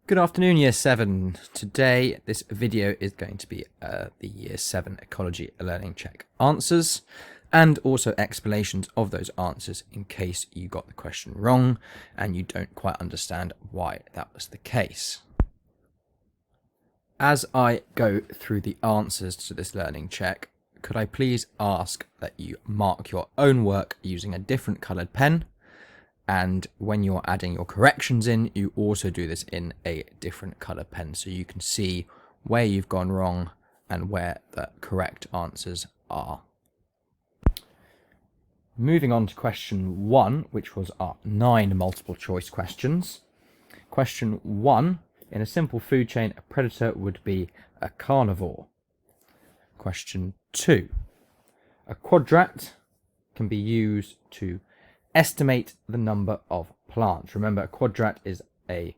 Good afternoon, Year 7. Today, this video is going to be the Year 7 Ecology Learning Check answers and also explanations of those answers in case you got the question wrong and you don't quite understand why that was the case. As I go through the answers to this learning check, could I please ask that you mark your own work using a different coloured pen? And when you're adding your corrections in, you also do this in a different colour pen so you can see where you've gone wrong and where the correct answers are. Moving on to question 1, which was our 9 multiple choice questions. Question 1, in a simple food chain, a predator would be a carnivore. Question 2, a quadrat can be used to estimate the number of plants. Remember, a quadrat is a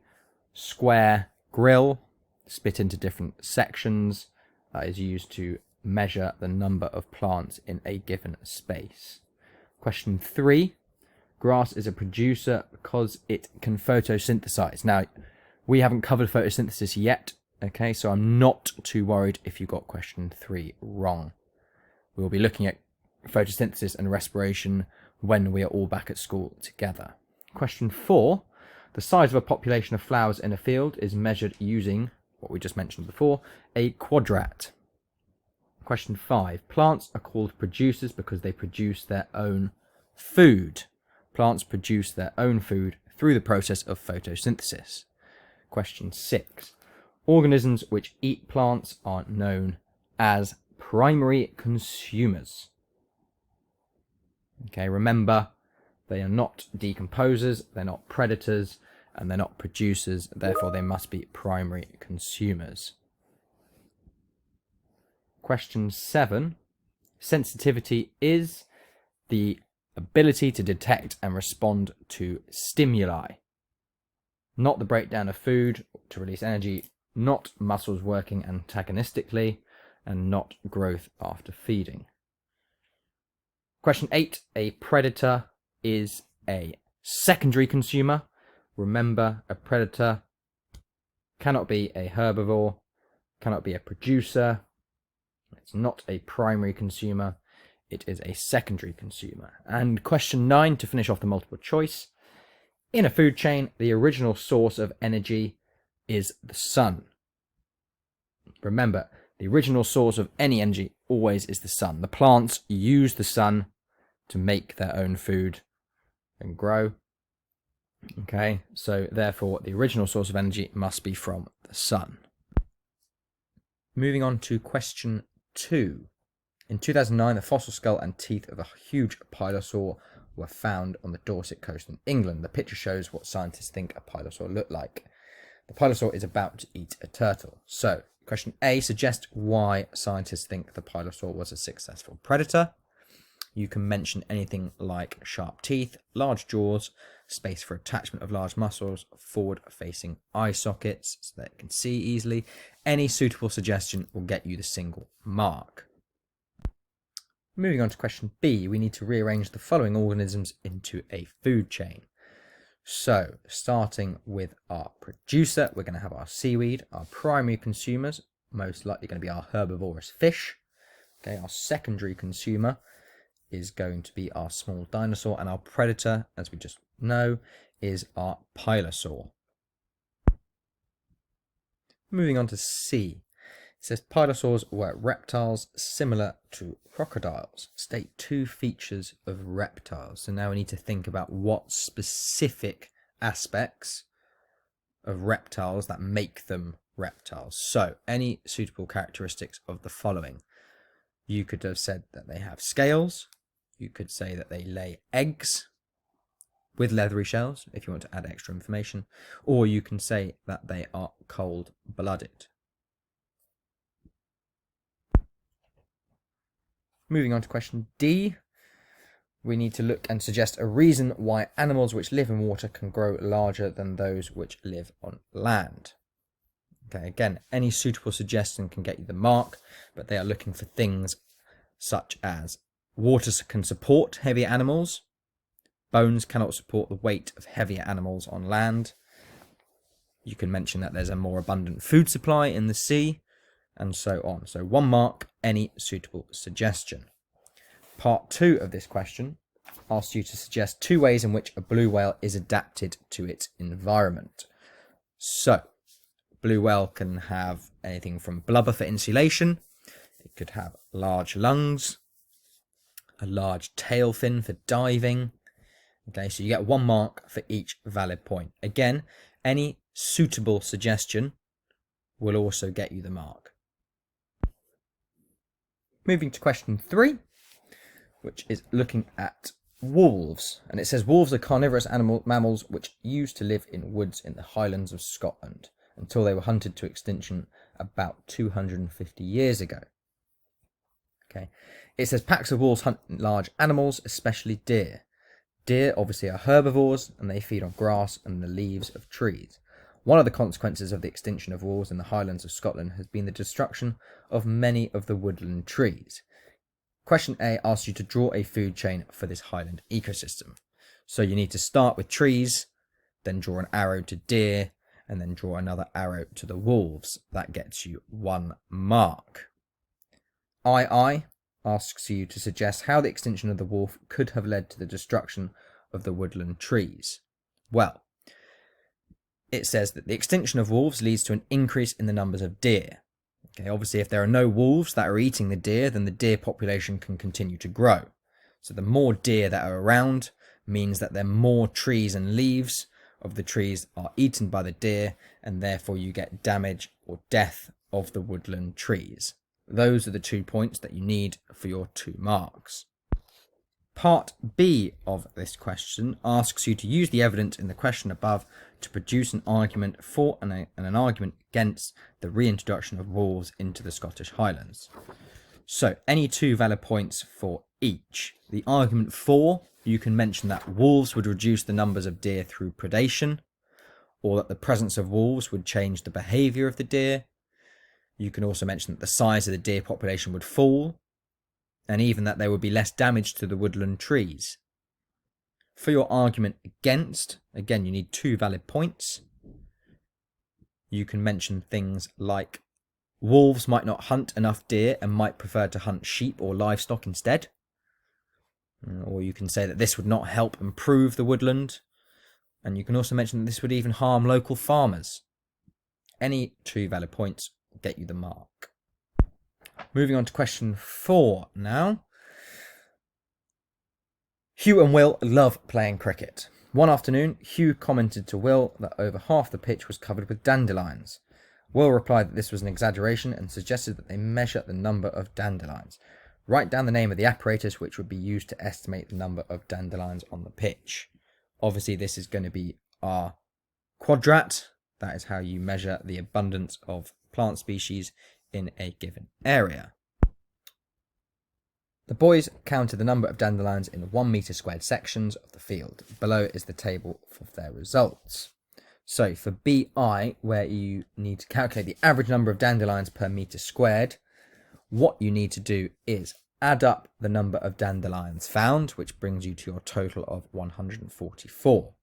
square grill split into different sections that is used to measure the number of plants in a given space. Question 3, grass is a producer because it can photosynthesize. Now, we haven't covered photosynthesis yet, okay, so I'm not too worried if you got question 3 wrong. We'll be looking at photosynthesis and respiration when we are all back at school together. Question 4, the size of a population of flowers in a field is measured using, what we just mentioned before, a quadrat. Question 5, plants are called producers because they produce their own food. Plants produce their own food through the process of photosynthesis. Question 6, organisms which eat plants are known as primary consumers. Okay, remember, they are not decomposers, they're not predators, and they're not producers, therefore they must be primary consumers. Question 7, sensitivity is the ability to detect and respond to stimuli. Not the breakdown of food to release energy, not muscles working antagonistically, and not growth after feeding. Question 8, a predator is a secondary consumer. Remember, a predator cannot be a herbivore, cannot be a producer. It's not a primary consumer, it is a secondary consumer. And question 9, to finish off the multiple choice, in a food chain, the original source of energy is the sun. Remember, the original source of any energy always is the sun. The plants use the sun to make their own food and grow. Okay, so therefore the original source of energy must be from the sun. Moving on to question 2. In 2009, the fossil skull and teeth of a huge pilosaur were found on the Dorset coast in England. The picture shows what scientists think a pilosaur looked like. The pilosaur is about to eat a turtle. So, question A, suggest why scientists think the pilosaur was a successful predator. You can mention anything like sharp teeth, large jaws, space for attachment of large muscles, forward-facing eye sockets so that it can see easily. Any suitable suggestion will get you the single mark. Moving on to question B, we need to rearrange the following organisms into a food chain. So, starting with our producer, we're going to have our seaweed. Our primary consumers, most likely going to be our herbivorous fish. Okay, our secondary consumer is going to be our small dinosaur, and our predator, as we just know, is our pilosaur. Moving on to C. It says pilosaurs were reptiles similar to crocodiles. State 2 features of reptiles. So now we need to think about what specific aspects of reptiles that make them reptiles. So any suitable characteristics of the following. You could have said that they have scales. You could say that they lay eggs with leathery shells, if you want to add extra information. Or you can say that they are cold-blooded. Moving on to question D, we need to look and suggest a reason why animals which live in water can grow larger than those which live on land. Okay, again, any suitable suggestion can get you the mark, but they are looking for things such as water can support heavier animals, bones cannot support the weight of heavier animals on land, You can mention that there's a more abundant food supply in the sea, and so on. So 1 mark, any suitable suggestion. Part 2 of this question asks you to suggest 2 ways in which a blue whale is adapted to its environment. So, blue whale can have anything from blubber for insulation, it could have large lungs, a large tail fin for diving. Okay, so you get 1 mark for each valid point. Again, any suitable suggestion will also get you the mark. Moving to question 3, which is looking at wolves. And it says wolves are carnivorous mammals which used to live in woods in the Highlands of Scotland until they were hunted to extinction about 250 years ago. Okay, it says packs of wolves hunt large animals, especially deer. Deer obviously are herbivores and they feed on grass and the leaves of trees. One of the consequences of the extinction of wolves in the Highlands of Scotland has been the destruction of many of the woodland trees. Question A asks you to draw a food chain for this highland ecosystem. So you need to start with trees, then draw an arrow to deer, and then draw another arrow to the wolves. That gets you 1 mark. II asks you to suggest how the extinction of the wolf could have led to the destruction of the woodland trees. Well, it says that the extinction of wolves leads to an increase in the numbers of deer. Okay, obviously, if there are no wolves that are eating the deer, then the deer population can continue to grow. So the more deer that are around means that there are more trees and leaves of the trees are eaten by the deer, and therefore you get damage or death of the woodland trees. Those are the 2 points that you need for your 2 marks. Part B of this question asks you to use the evidence in the question above to produce an argument for and an argument against the reintroduction of wolves into the Scottish Highlands. So, any 2 valid points for each. The argument for, you can mention that wolves would reduce the numbers of deer through predation, or that the presence of wolves would change the behaviour of the deer. You can also mention that the size of the deer population would fall, and even that there would be less damage to the woodland trees. For your argument against, again, you need 2 valid points. You can mention things like wolves might not hunt enough deer and might prefer to hunt sheep or livestock instead. Or you can say that this would not help improve the woodland. And you can also mention that this would even harm local farmers. Any 2 valid points will get you the mark. Moving on to question 4 now. Hugh and Will love playing cricket. One afternoon, Hugh commented to Will that over half the pitch was covered with dandelions. Will replied that this was an exaggeration and suggested that they measure the number of dandelions. Write down the name of the apparatus which would be used to estimate the number of dandelions on the pitch. Obviously, this is going to be our quadrat. That is how you measure the abundance of plant species in a given area. The boys counted the number of dandelions in 1 metre squared sections of the field. Below is the table of their results. So for BI, where you need to calculate the average number of dandelions per metre squared, what you need to do is add up the number of dandelions found, which brings you to your total of 144.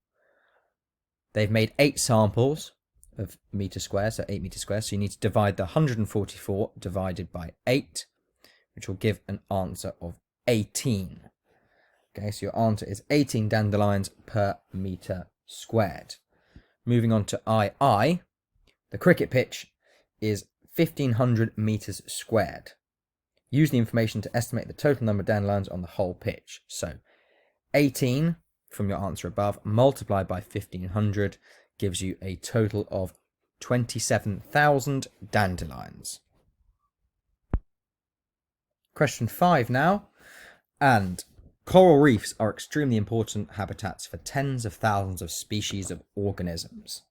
They've made 8 samples of metre square, so 8 metre square, so you need to divide the 144 divided by 8, which will give an answer of 18. Okay, so your answer is 18 dandelions per metre squared. Moving on to II, the cricket pitch is 1500 metres squared. Use the information to estimate the total number of dandelions on the whole pitch. So 18 from your answer above multiplied by 1500 gives you a total of 27,000 dandelions. Question 5 now. And coral reefs are extremely important habitats for tens of thousands of species of organisms.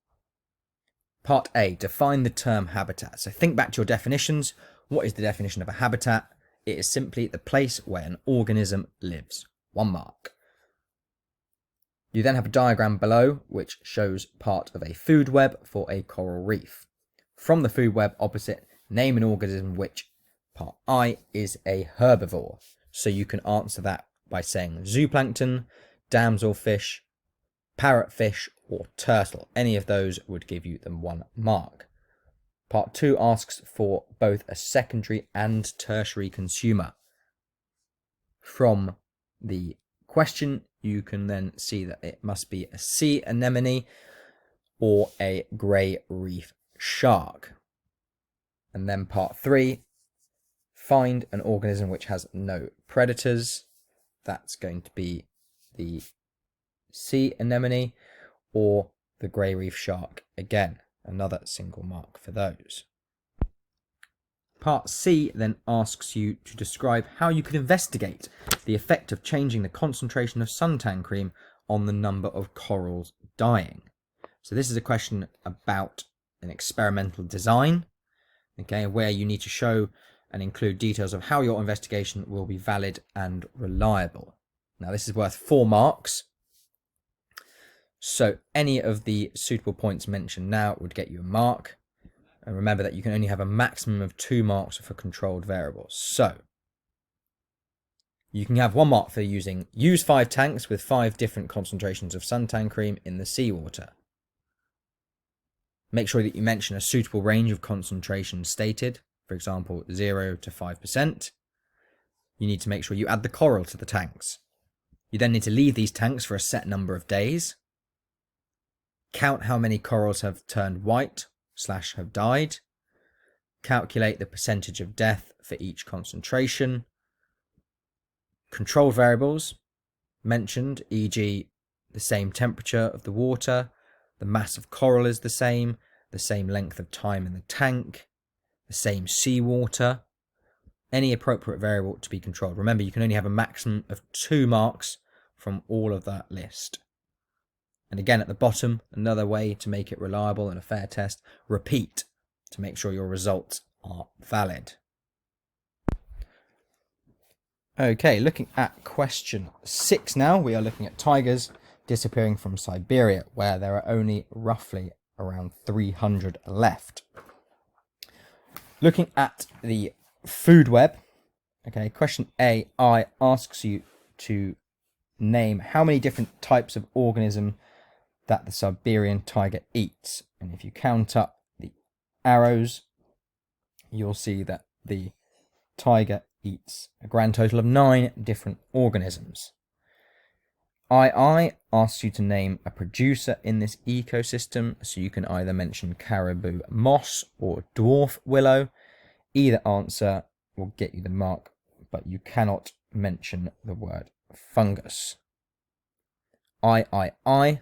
Part A, define the term habitat. So think back to your definitions. What is the definition of a habitat? It is simply the place where an organism lives. 1 mark. You then have a diagram below which shows part of a food web for a coral reef. From the food web opposite, name an organism which, part I, is a herbivore. So you can answer that by saying zooplankton, damselfish, parrotfish, or turtle. Any of those would give you them 1 mark. Part 2 asks for both a secondary and tertiary consumer. From the question, you can then see that it must be a sea anemone or a grey reef shark. And then part 3, find an organism which has no predators. That's going to be the sea anemone or the grey reef shark. Again, another single mark for those. Part C then asks you to describe how you could investigate the effect of changing the concentration of suntan cream on the number of corals dying. So this is a question about an experimental design, okay, where you need to show and include details of how your investigation will be valid and reliable. Now this is worth 4 marks. So any of the suitable points mentioned now would get you a mark. And remember that you can only have a maximum of 2 marks for controlled variables. So you can have 1 mark for use 5 tanks with 5 different concentrations of suntan cream in the seawater. Make sure that you mention a suitable range of concentrations stated, for example 0 to 5%. You need to make sure you add the coral to the tanks. You then need to leave these tanks for a set number of days. Count how many corals have turned white / have died. Calculate the percentage of death for each concentration. Control variables mentioned, e.g. the same temperature of the water, the mass of coral is the same length of time in the tank, the same seawater, any appropriate variable to be controlled. Remember, you can only have a maximum of 2 marks from all of that list. And again, at the bottom, another way to make it reliable and a fair test, repeat to make sure your results are valid. Okay, looking at question 6 now, we are looking at tigers disappearing from Siberia, where there are only roughly around 300 left. Looking at the food web, okay, question AI asks you to name how many different types of organism that the Siberian tiger eats. And if you count up the arrows, you'll see that the tiger eats a grand total of 9 different organisms. II asks you to name a producer in this ecosystem, so you can either mention caribou moss or dwarf willow. Either answer will get you the mark, but you cannot mention the word fungus. III,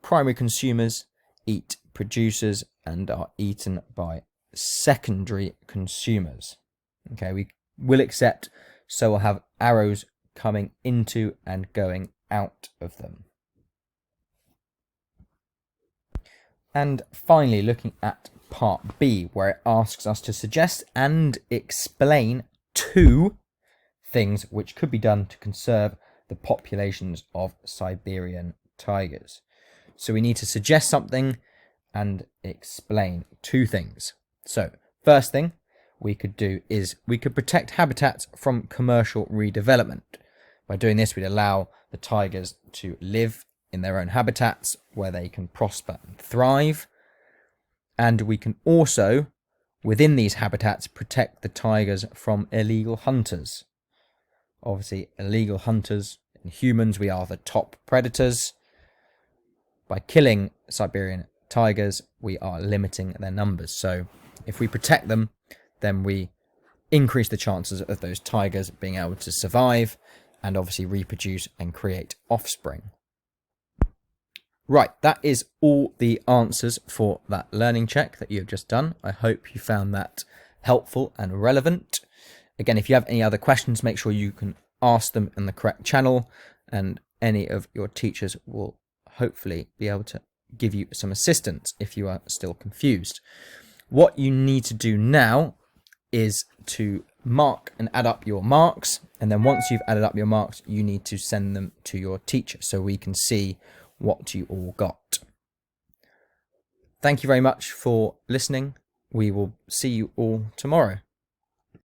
primary consumers eat producers and are eaten by secondary consumers. Okay, we will accept, so we'll have arrows coming into and going out of them. And finally, looking at part B, where it asks us to suggest and explain 2 things which could be done to conserve the populations of Siberian tigers. So we need to suggest something and explain 2 things. So first thing we could do is we could protect habitats from commercial redevelopment. By doing this, we'd allow the tigers to live in their own habitats where they can prosper and thrive. And we can also, within these habitats, protect the tigers from illegal hunters. Obviously, illegal hunters and humans, we are the top predators. By killing Siberian tigers, we are limiting their numbers. So if we protect them, then we increase the chances of those tigers being able to survive and obviously reproduce and create offspring. Right, that is all the answers for that learning check that you have just done. I hope you found that helpful and relevant. Again, if you have any other questions, make sure you can ask them in the correct channel, and any of your teachers will hopefully be able to give you some assistance if you are still confused. What you need to do now is to mark and add up your marks, and then once you've added up your marks, you need to send them to your teacher so we can see what you all got. Thank you very much for listening. We will see you all tomorrow.